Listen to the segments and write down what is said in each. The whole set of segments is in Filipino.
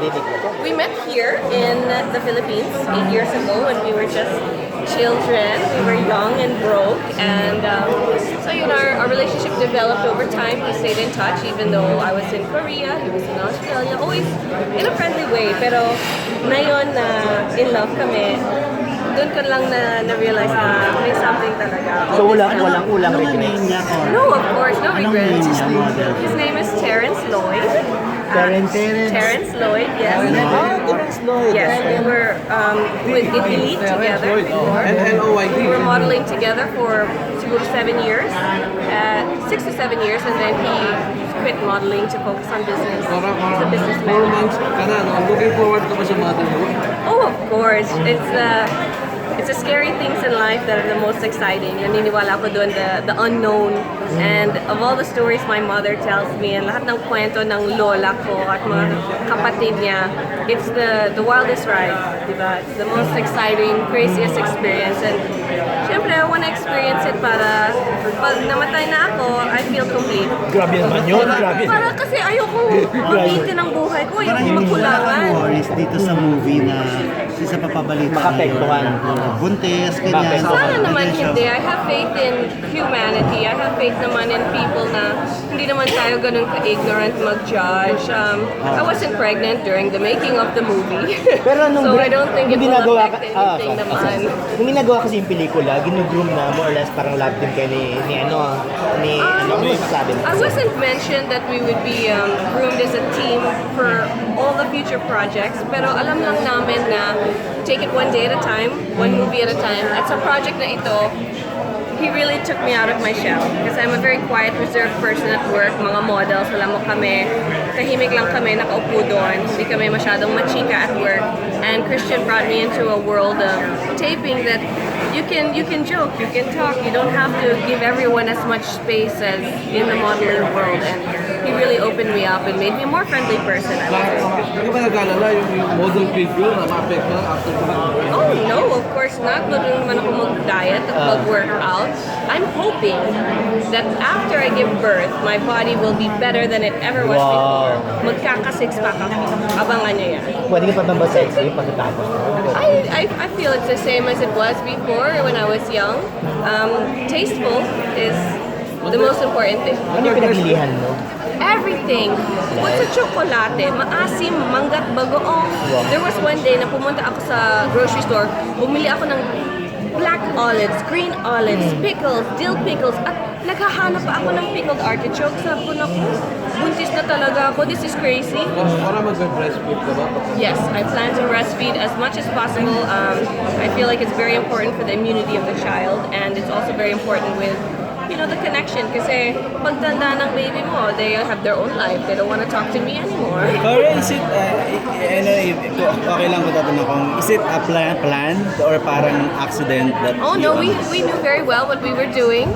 We met here in the Philippines 8 years ago when we were just children. We were young and broke, and so our relationship developed over time. We stayed in touch even though I was in Korea, he was in Australia, always in a friendly way. Pero ngayon na in love kami, doon ko lang na-realize na may something talaga. So walang regrets? No, of course, no regrets. His name is Terrence Lloyd. Terrence Lloyd, yes. Terrence Lloyd. Yes, we were with Elite together before. N-L-O-Y-D. We were modeling together for 7 years, 6 to 7 years, and then he quit modeling to focus on business. He's a 4 businessman. months ka na, no? Looking forward ka ba sa mother mo? Oh, of course. It's the scary things in life that are the most exciting. Naniniwala ko doon, the unknown. And of all the stories my mother tells me, and lahat ng kwento ng lola ko at mga kapatid niya, it's the wildest ride, diba? It's the most exciting, craziest experience. And syempre, I want to experience it para pag namatay na ako, I feel complete. Grabe naman yun, grabe. Para kasi ayoko makitin ang buhay ko, ayoko magkulangan. Worries dito sa movie na isa papabalita Makapektuhan. Buntis, ganyan. Sana naman hindi. I have faith in humanity. I have faith naman in people na hindi naman tayo ganun ka-ignorant mag-judge. I wasn't pregnant during the making of the movie. Pero so I don't think it will affect anything naman. Nung ginagawa kasi yung pelikula, ginugroom na more or less parang love din kayo ano masasabi mo? I wasn't mentioned that we would be groomed as a team for all the future projects, pero alam lang namin na take it one day at a time, one movie at a time. At sa project na ito, he really took me out of my shell. Because I'm a very quiet, reserved person at work. Mga models, alam mo kami, tahimik lang kami, nakaupo doon. Hindi kami masyadong machika at work. And Christian brought me into a world of taping that you can joke, you can talk, you don't have to give everyone as much space as in the modeling world. And he really opened me up and made me a more friendly person, I would say. Hindi ka ba nag-alala yung model figure na ma-apekto after the Oh no, of course not. Marunong naman ako mag-diet at mag-workout. I'm hoping that after I give birth, my body will be better than it ever was before. Magkaka-six pack ako. Abangan niyo yan. Pwede ka pa ba sexy pagkatapos? I feel it's the same as it was before when I was young. Tasteful is the most important thing. Ano yung pinaghilihan mo? Everything. Bukod sa tsokolate, maasim, manggat, bagoong. There was one day na pumunta ako sa grocery store, bumili ako ng black olives, green olives, pickles, dill pickles, at naghahanap pa ako ng pickled artichoke. Sabi ko, naku, buntis na talaga ako. This is crazy. Para mag-breastfeed ka ba? Yes, I plan to breastfeed as much as possible. I feel like it's very important for the immunity of the child, and it's also very important with the connection. Kasi pagtanda ng baby mo, they have their own life. They don't want to talk to me anymore. Cora, is it, okay lang ko tatanong kung, is it a plan or parang accident that Oh no, we knew very well what we were doing.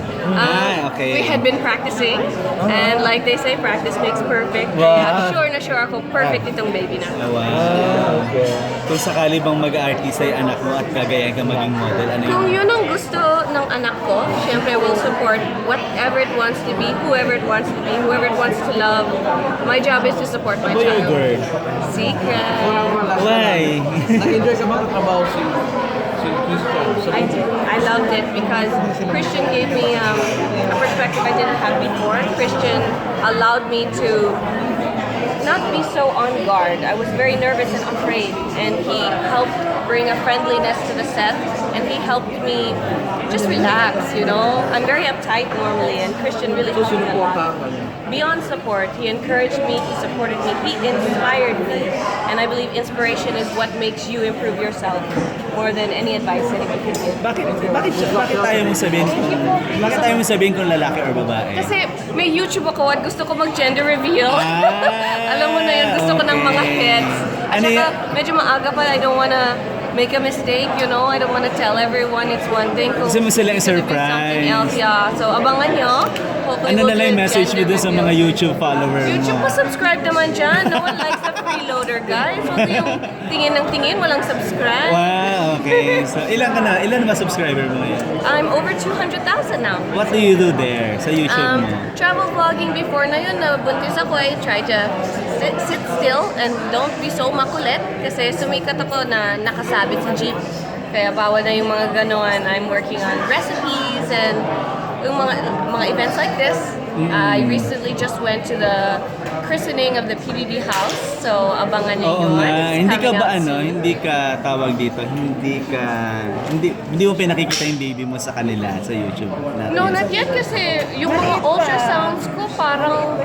Okay. We had been practicing, and like they say, practice makes perfect. Wow. Kaya sure ako, perfect itong baby na. Wow. Kung sakali bang mag-artista yung anak mo at gagayan ka maging model, ano Kung yun? yun ang gusto ng anak ko, syempre we'll support whatever it wants to be, whoever it wants to be, whoever it wants to love. My job is to support my Boy or child. girl? Secret. Why? Nag-enjoy ka ba katrabaho si Christian? I did. I loved it because Christian gave me a perspective I didn't have before. Christian allowed me to not be so on guard. I was very nervous and afraid, and he helped bring a friendliness to the set, and he helped me just relax, I'm very uptight normally, and Christian really helped me a lot. Beyond support, he encouraged me, he supported me, he inspired me, and I believe inspiration is what makes you improve yourself more than any advice anyone can give. Bakit tayo mo sabihin kung lalaki or babae? Kasi may YouTube ako at gusto ko mag-gender reveal. Alam mo na yun, gusto ko ng mga hits. At saka, medyo maaga pa, I don't wanna make a mistake, I don't wanna tell everyone it's one thing. Gusto mo silang It's gonna be surprise. something else, yeah. So, abangan nyo. hopefully Ano we'll na lang do yung a message mo gender dun sa reveal. mga YouTube follower YouTube mo? pa subscribe naman dyan. No one likes the freeloader, guys. Huwag yung tingin ng tingin, walang subscribe. Wow, okay. So, ilan ka na? Ilan na ba subscriber mo ngayon? I'm over 200,000 now. What do you do there sa YouTube mo? Travel vlogging before na yun, nabuntis ako, I try to sit still and don't be so makulit kasi sumikat ako na nakasabit sa jeep. Kaya bawal na yung mga gano'n. I'm working on recipes and yung mga events like this. I recently just went to the christening of the PBB house, so abangan niyo Oo yun. nga. It's Hindi ka coming ba out ano, soon. hindi ka tawag dito, hindi mo pinakikita yung baby mo sa kanila sa YouTube natin? No, not yet kasi yung mga ultrasounds ko parang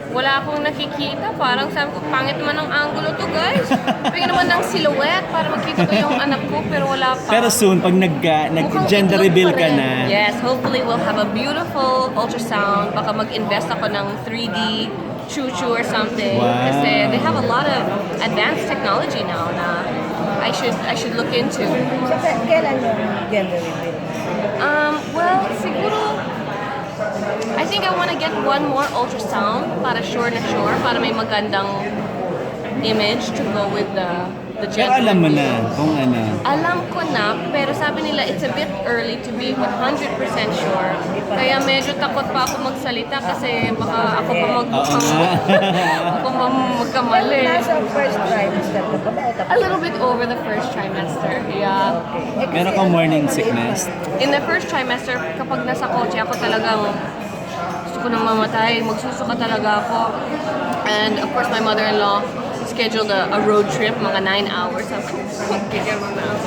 wala akong nakikita. Parang sabi ko, pangit naman ang angulo to, guys. Bigyan naman ng silhouette para makita ko yung anak ko, pero wala pa. Pero soon, pag Mukhang gender itlog reveal pa ka rin. na, Yes, hopefully we'll have a beautiful ultrasound. Baka mag-invest ako ng 3D choo-choo or something. Wow. Kasi they have a lot of advanced technology now na I should look into. So, kailan yung gender reveal? Well, siguro I think I want to get one more ultrasound para sure, para may magandang image to go with the pero gender alam mo reveal. na kung ano. Alam ko na, pero sabi nila it's a bit early to be 100% sure. Kaya medyo takot pa ako magsalita kasi baka ako pa Oo nga. ako pa magkamali. Nasa first trimester ka pa ba? O tapos? A little bit over the first trimester, yeah. Meron kang morning sickness. In the first trimester, kapag nasa kotse ako talagang gusto ko nang mamatay, magsusuka talaga ako. And of course, my mother-in-law scheduled a road trip, mga 9 hours. Sabi ko,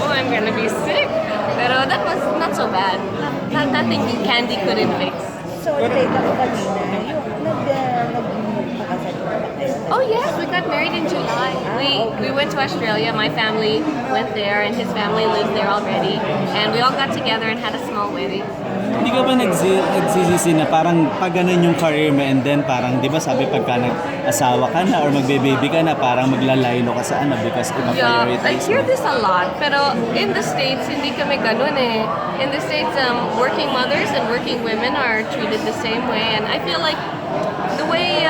I'm gonna be sick. Pero that was not so bad. Nothing candy couldn't fix. So, update ako kanina. Yung nagpakasal ko ba kayo? Oh yes, we got married in July. We went to Australia. My family went there, and his family lives there already. And we all got together and had a small wedding. Hindi ka ba nagsisisi na parang pag ganun yung career mo and then parang, di ba sabi pagka nag-asawa ka na or magbe-baby ka na, parang maglalaylo ka sa ano because iba Yeah, I prioritize hear mo. this a lot. Pero in the States, hindi kami ganun eh. In the States, working mothers and working women are treated the same way. And I feel like the way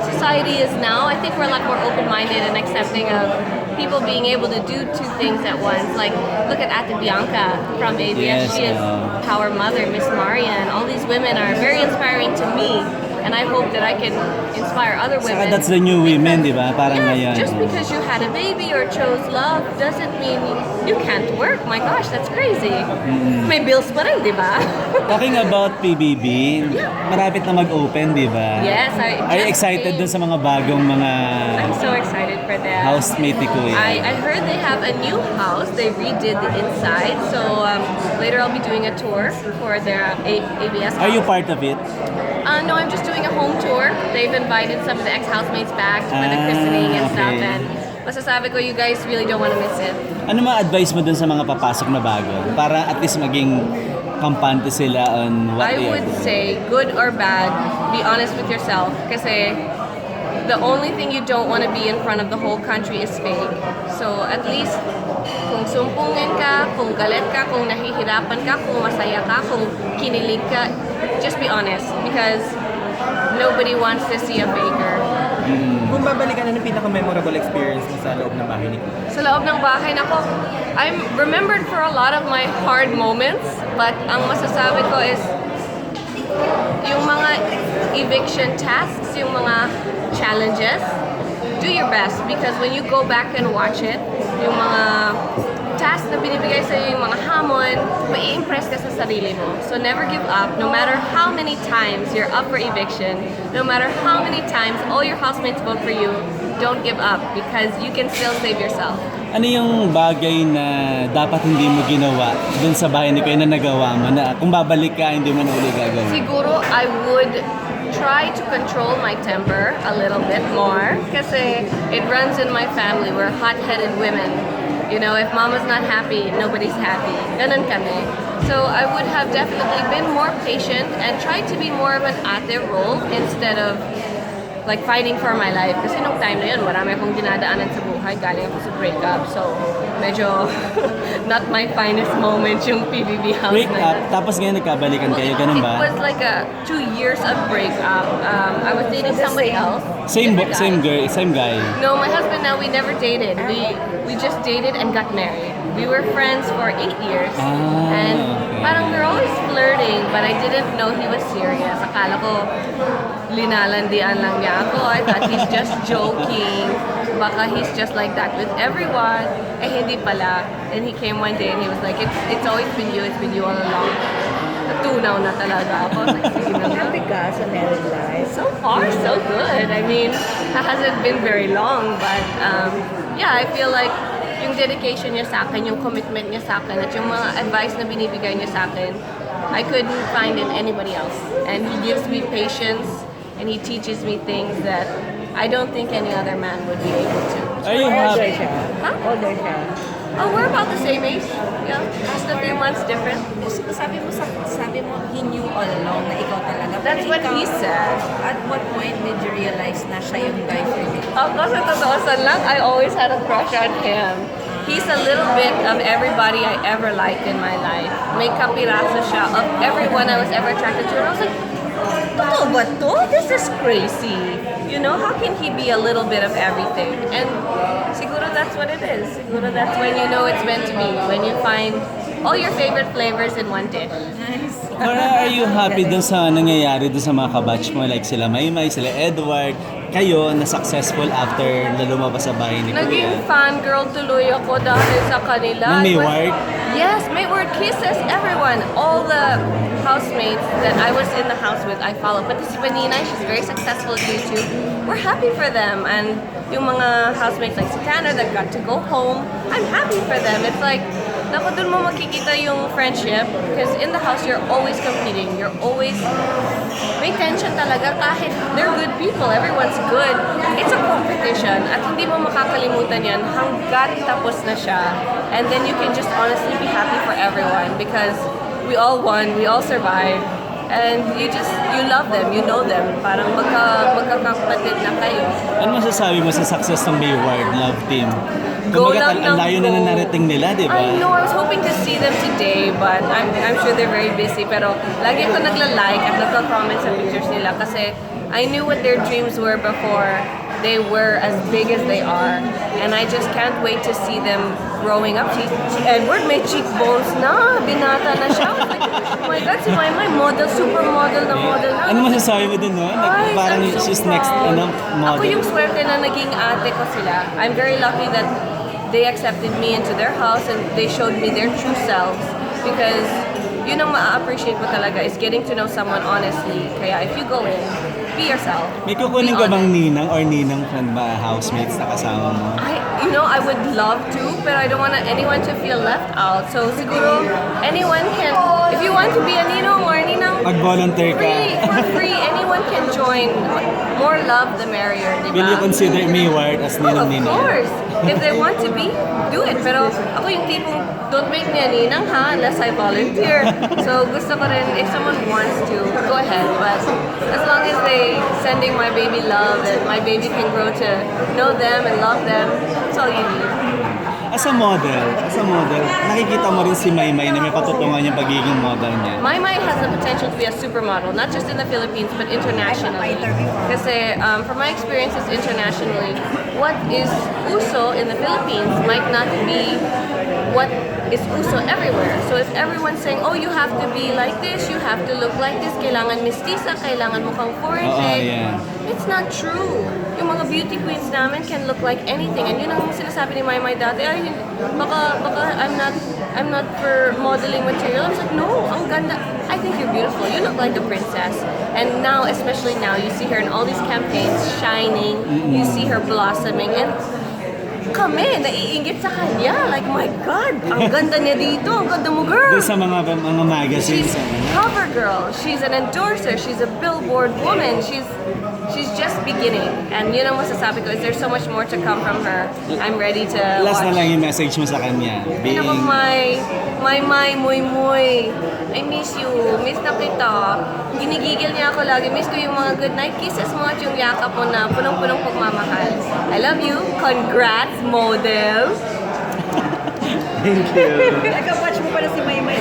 society is now, I think we're a lot more open-minded and accepting of people being able to do two things at once. Like, look at Ate Bianca from ABS. Yes, She is our mother, Miss Marian. All these women are very inspiring to me. And I hope that I can inspire other Saka women. that's the new women, di ba? Parang Yes, ngayon. just because you had a baby or chose love doesn't mean you can't work. My gosh, that's crazy. May bills pa rin, di ba? Talking about PBB, marapit na mag-open, di ba? Yes, Are you excited dun sa mga bagong mga I'm so excited for them. housemate ni Kuya? I heard they have a new house. They redid the inside. So later I'll be doing a tour for their ABS house. Are you part of it? No, I'm just doing a home tour. They've invited some of the ex-housemates back for the christening and stuff. okay. And masasabi ko, you guys really don't want to miss it. Ano ma-advise mo dun sa mga papasok na bago? Para at least maging kampante sila on what I they are would doing. say, good or bad, be honest with yourself. Kasi the only thing you don't want to be in front of the whole country is fake. So at least, kung sumpungin ka, kung galit ka, kung nahihirapan ka, kung masaya ka, kung kinilig ka, just be honest. Because nobody wants to see a faker. Kung babalikan na ng pinaka-memorable experience mo sa loob ng bahay ni Kuya? Sa loob ng bahay, nako, I'm remembered for a lot of my hard moments, but ang masasabi ko is yung mga eviction tasks, yung mga challenges, do your best because when you go back and watch it, yung mga tasks na binibigay sa'yo, yung mga hamon, mai-impress ka sa sarili mo. So never give up, no matter how many times you're up for eviction, no matter how many times all your housemates vote for you, don't give up because you can still save yourself. Ano yung bagay na dapat hindi mo ginawa dun sa bahay ni Kuya na nagawa mo na kung babalik ka, hindi mo na uli gagawin? Siguro, I would try to control my temper a little bit more kasi it runs in my family. We're hot-headed women. You know, if mama's not happy, nobody's happy. Ganun kami. So I would have definitely been more patient and tried to be more of an ate role instead of like fighting for my life. Kasi nung time na yun, marami akong dinadaanan sa buhay. Galing ako sa breakup. So, medyo not my finest moment yung PBB house Break na up, yun. tapos ngayon nagkabalikan kayo, ganun It ba? was like 2 years of breakup. I was dating somebody else. Same different guy. same guy. No, my husband now, we never dated. We just dated and got married. We were friends for 8 years. And okay. parang we're always flirting, but I didn't know he was serious. Akala ko linalandian lang niya ako. I thought he's just joking. Baka he's just like that with everyone. Eh, hindi pala. And he came one day and he was like, it's always been you all along. Natunaw na talaga ako. Like, sige na nga. Happy ka sa married life. So far, so good. I mean, it hasn't been very long, but yeah, I feel like yung dedication niya sa akin, yung commitment niya sa akin, at yung mga advice na binibigay niya sa akin, I couldn't find in anybody else. And he gives me patience, and he teaches me things that I don't think any other man would be able to. Are you Older happy? siya. Huh? Older siya. Oh, we're about the same age. Yeah, just a few months different. Sabi mo, he knew all along na ikaw talaga. That's Pero what ikaw, he said. At what point did you realize na siya yung guy for you? Ako sa totoosan lang, I always had a crush on him. He's a little bit of everybody I ever liked in my life. May kapiraso siya of everyone I was ever attracted to. And I was like, totoo ba to? This is crazy. You know, how can he be a little bit of everything? And siguro that's what it is. Siguro that's when you know it's meant to be. When you find all your favorite flavors in one dish. Cora, are you happy dun sa nangyayari dun sa mga kabatch mo? Like sila Maymay, sila Edward, kayo na successful after na lumabas sa bahay ni Naging Kuya? fangirl tuloy ako dahil sa kanila. Ng It was- Mayward? Yes, Mayward kisses everyone. All the housemates that I was in the house with, I follow. But si Ninang, she's very successful at YouTube. We're happy for them. And yung mga housemates like si Tanner that got to go home, I'm happy for them. It's like, naku, dun mo makikita yung friendship. Because in the house, you're always competing. You're always, may tension talaga kahit they're good people. Everyone's good. It's a competition. At hindi mo makakalimutan yan hanggat tapos na siya. And then you can just honestly be happy for everyone because we all won, we all survived. And you love them, you know them. Parang magkakapatid na kayo. Ano masasabi mo sa success ng Mayward Love Team? Go Kumbaga, lang ang ng layo na go. na narating nila, di ba? I know, I was hoping to see them today, but I'm sure they're very busy. Pero lagi ako nagla-like at nagka-comment sa pictures nila kasi I knew what their dreams were before they were as big as they are. And I just can't wait to see them growing up. Si Edward may cheekbones na, binata na siya. I was like, oh my God, si Maymay, model, supermodel na model na. Ano masasabi mo dun, no? Guys, Parang I'm so she's proud. next, Ako model. yung swerte na naging ate ko sila. I'm very lucky that they accepted me into their house and they showed me their true selves because yun ang ma-appreciate mo talaga is getting to know someone honestly. Kaya if you go in, be yourself. May kukunin Be ka bang honest. Ninang or Ninang friend ba, housemates na kasama mo? I would love to, but I don't want anyone to feel left out. So siguro, anyone can, if you want to be a Ninong or a Ninang, Mag-volunteer ka. for free, anyone can join. More love, the merrier, di ba? Will you consider Mayward as Oh, of Ninang? course. If they want to be, do it. Pero ako yung tipong, don't make me a ninang ha, unless I volunteer. So gusto ko rin, if someone wants to, go ahead. But as long as they sending my baby love and my baby can grow to know them and love them, that's all you need. As a model, nakikita mo rin si Maymay na may patutungan yung pagiging model niya. Maymay has the potential to be a supermodel, not just in the Philippines, but internationally. Kasi from my experiences internationally, what is uso in the Philippines might not be what is uso everywhere. So if everyone's saying, oh, you have to be like this, you have to look like this, kailangan mestiza, kailangan mukhang foreign Oo, shade, yeah. it's not true. Yung mga beauty queens namin can look like anything. And yun ang sinasabi ni Maymay dati, ay, baka I'm not for modeling material. I was like, no, ang ganda. I think you're beautiful. You look like a princess. And now, especially now, you see her in all these campaigns, shining. You see her blossoming. And kami, naiingit sa kanya. Like, my God, ang ganda niya dito, ang ganda mo, girl. Doon sa mga magazines. She's cover girl. She's an endorser. She's a billboard woman. She's just beginning. And yun ang masasabi ko is there's so much more to come from her. I'm ready to Last na watch. lang yung message mo sa kanya. Ay, naku, Maymay, muy. I miss you. Miss na kita. Ginigigil niya ako lagi. Miss ko yung mga good night kisses mo at yung yakap mo na punong-punong pagmamahal. I love you. Congrats, model. Thank you. Nagka-watch mo pala si Maymay